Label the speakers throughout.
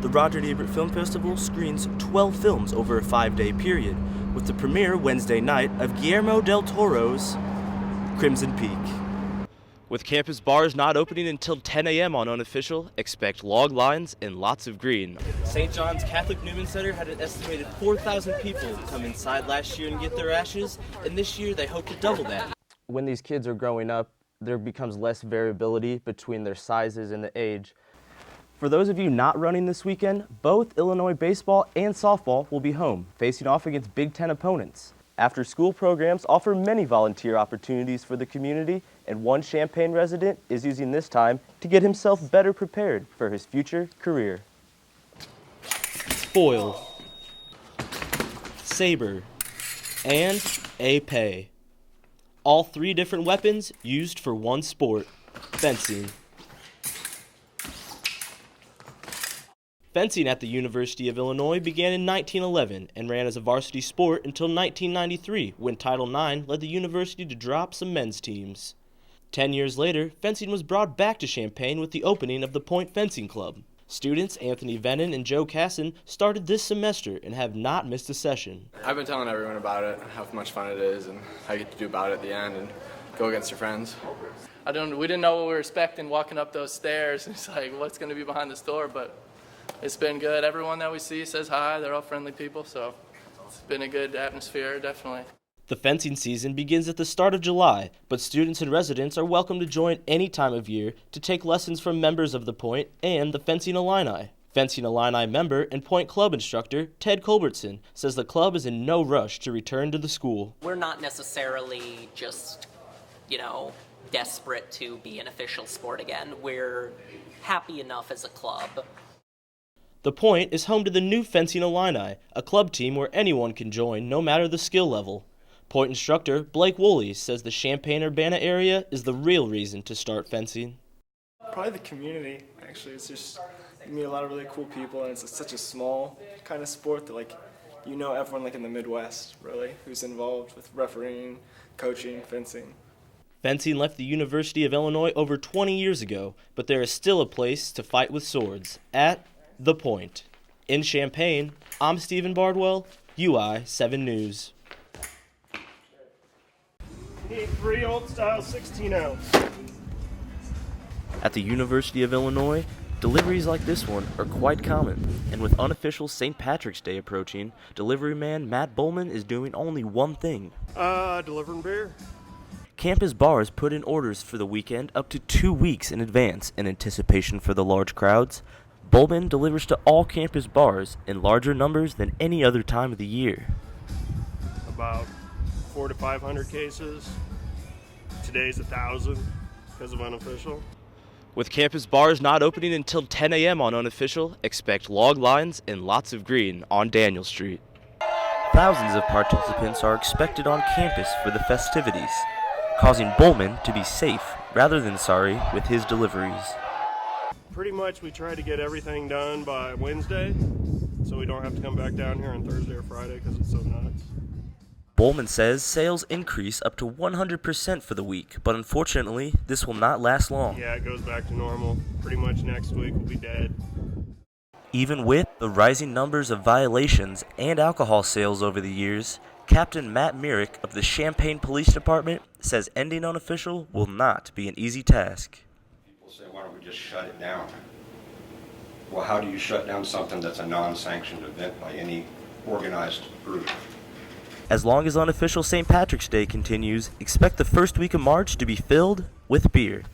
Speaker 1: The Roger Ebert Film Festival screens 12 films over a 5-day period, with the premiere Wednesday night of Guillermo del Toro's Crimson Peak. With campus bars not opening until 10 a.m. on Unofficial, expect log lines and lots of green. St. John's Catholic Newman Center had an estimated 4,000 people come inside last year and get their ashes, and this year they hope to double that. When these kids are growing up, there becomes less variability between their sizes and the age. For those of you not running this weekend, both Illinois baseball and softball will be home, facing off against Big Ten opponents. After-school programs offer many volunteer opportunities for the community, and one Champaign resident is using this time to get himself better prepared for his future career. Foil, saber, and épée. All 3 different weapons used for one sport, fencing. Fencing at the University of Illinois began in 1911 and ran as a varsity sport until 1993, when Title IX led the university to drop some men's teams. 10 years later, fencing was brought back to Champaign with the opening of the Point Fencing Club. Students Anthony Vennon and Joe Casson started this semester and have not missed a session.
Speaker 2: I've been telling everyone about it, how much fun it is, and how you get to do about it at the end and go against your friends.
Speaker 3: We didn't know what we were expecting walking up those stairs. It's like, what's going to be behind this door? But it's been good. Everyone that we see says hi. They're all friendly people, so it's been a good atmosphere, definitely.
Speaker 1: The fencing season begins at the start of July, but students and residents are welcome to join any time of year to take lessons from members of the Point and the Fencing Illini. Fencing Illini member and Point Club instructor Ted Culbertson says the club is in no rush to return to the school.
Speaker 4: We're not necessarily just, desperate to be an official sport again. We're happy enough as a club.
Speaker 1: The Point is home to the new Fencing Illini, a club team where anyone can join no matter the skill level. Point instructor Blake Woolley says the Champaign-Urbana area is the real reason to start fencing.
Speaker 5: Probably the community, actually. It's just, you meet a lot of really cool people, and it's such a small kind of sport that, everyone in the Midwest, really, who's involved with refereeing, coaching, fencing.
Speaker 1: Fencing left the University of Illinois over 20 years ago, but there is still a place to fight with swords, at The Point. In Champaign, I'm Stephen Bardwell, UI 7 News.
Speaker 6: Need 3 old-style 16-ounce.
Speaker 1: At the University of Illinois, deliveries like this one are quite common, and with unofficial St. Patrick's Day approaching, delivery man Matt Bowman is doing only one thing.
Speaker 6: Delivering beer.
Speaker 1: Campus bars put in orders for the weekend up to 2 weeks in advance in anticipation for the large crowds. Bowman delivers to all campus bars in larger numbers than any other time of the year.
Speaker 6: About 400 to 500 cases. Today's 1,000 because of unofficial.
Speaker 1: With campus bars not opening until 10 a.m. on Unofficial, expect log lines and lots of green on Daniel Street. Thousands of participants are expected on campus for the festivities, causing Bowman to be safe rather than sorry with his deliveries.
Speaker 6: Pretty much we try to get everything done by Wednesday, so we don't have to come back down here on Thursday or Friday because it's so nuts.
Speaker 1: Bowman says sales increase up to 100% for the week, but unfortunately, this will not last long.
Speaker 6: Yeah, it goes back to normal. Pretty much next week we'll be dead.
Speaker 1: Even with the rising numbers of violations and alcohol sales over the years, Captain Matt Merrick of the Champaign Police Department says ending Unofficial will not be an easy task.
Speaker 7: People say, why don't we just shut it down? Well, how do you shut down something that's a non-sanctioned event by any organized group?
Speaker 1: As long as Unofficial St. Patrick's Day continues, expect the first week of March to be filled with beer.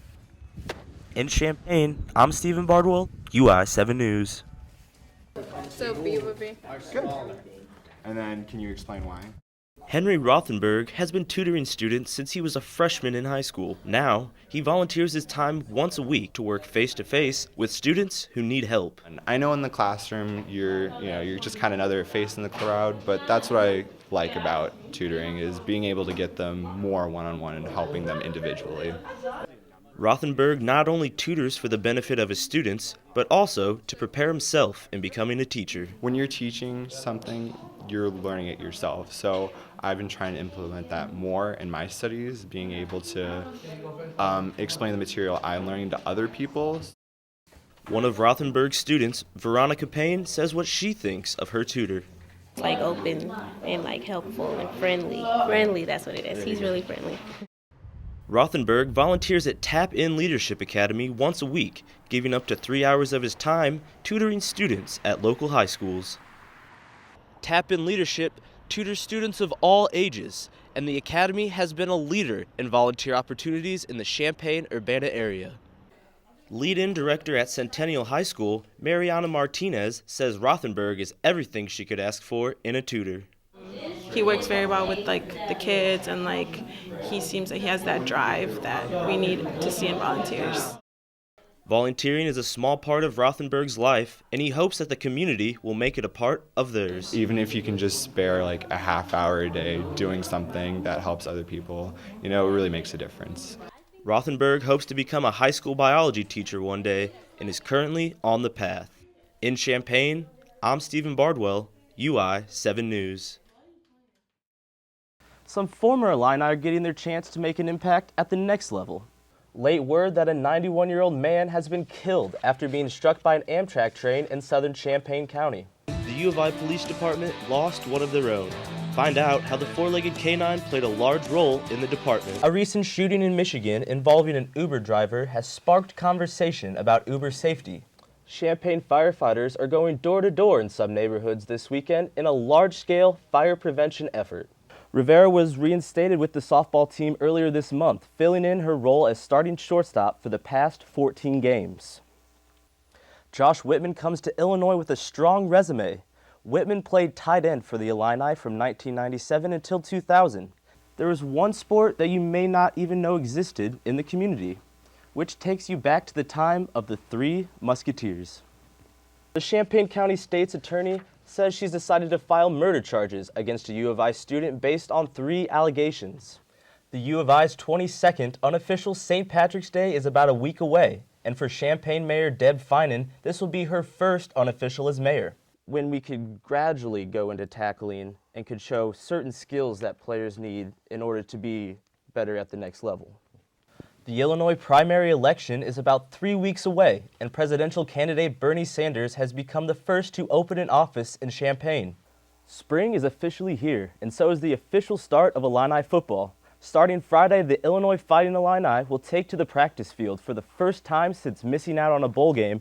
Speaker 1: In Champaign, I'm Stephen Bardwell, UI 7 News.
Speaker 8: So B would be.
Speaker 9: Good. And then can you explain why?
Speaker 1: Henry Rothenberg has been tutoring students since he was a freshman in high school. Now, he volunteers his time once a week to work face-to-face with students who need help.
Speaker 9: I know in the classroom you're just kind of another face in the crowd, but that's what I like about tutoring is being able to get them more one-on-one and helping them individually.
Speaker 1: Rothenberg not only tutors for the benefit of his students, but also to prepare himself in becoming a teacher.
Speaker 9: When you're teaching something, you're learning it yourself. So I've been trying to implement that more in my studies, being able to explain the material I'm learning to other people.
Speaker 1: One of Rothenberg's students, Urbana-Champaign, says what she thinks of her tutor.
Speaker 10: Like open and like helpful and friendly. Friendly, that's what it is. He's really friendly.
Speaker 1: Rothenberg volunteers at Tap In Leadership Academy once a week, giving up to 3 hours of his time tutoring students at local high schools. Tap In Leadership tutors students of all ages, and the academy has been a leader in volunteer opportunities in the Champaign-Urbana area. Lead-in director at Centennial High School, Mariana Martinez, says Rothenberg is everything she could ask for in a tutor.
Speaker 8: He works very well with like the kids, and like he seems like he has that drive that we need to see in volunteers.
Speaker 1: Volunteering is a small part of Rothenberg's life, and he hopes that the community will make it a part of theirs.
Speaker 9: Even if you can just spare like a half hour a day doing something that helps other people, it really makes a difference.
Speaker 1: Rothenberg hopes to become a high school biology teacher one day and is currently on the path. In Champaign, I'm Stephen Bardwell, UI 7 News. Some former Illini are getting their chance to make an impact at the next level. Late word that a 91-year-old man has been killed after being struck by an Amtrak train in southern Champaign County. The U of I Police Department lost one of their own. Find out how the four-legged canine played a large role in the department. A recent shooting in Michigan involving an Uber driver has sparked conversation about Uber safety. Champaign firefighters are going door-to-door in some neighborhoods this weekend in a large-scale fire prevention effort. Rivera was reinstated with the softball team earlier this month, filling in her role as starting shortstop for the past 14 games. Josh Whitman comes to Illinois with a strong resume. Whitman played tight end for the Illini from 1997 until 2000. There is one sport that you may not even know existed in the community, which takes you back to the time of the Three Musketeers. The Champaign County State's attorney says she's decided to file murder charges against a U of I student based on 3 allegations. The U of I's 22nd unofficial St. Patrick's Day is about a week away, and for Champaign Mayor Deb Finan, this will be her first unofficial as mayor. When we could gradually go into tackling and could show certain skills that players need in order to be better at the next level. The Illinois primary election is about 3 weeks away, and presidential candidate Bernie Sanders has become the first to open an office in Champaign. Spring is officially here, and so is the official start of Illini football. Starting Friday, the Illinois Fighting Illini will take to the practice field for the first time since missing out on a bowl game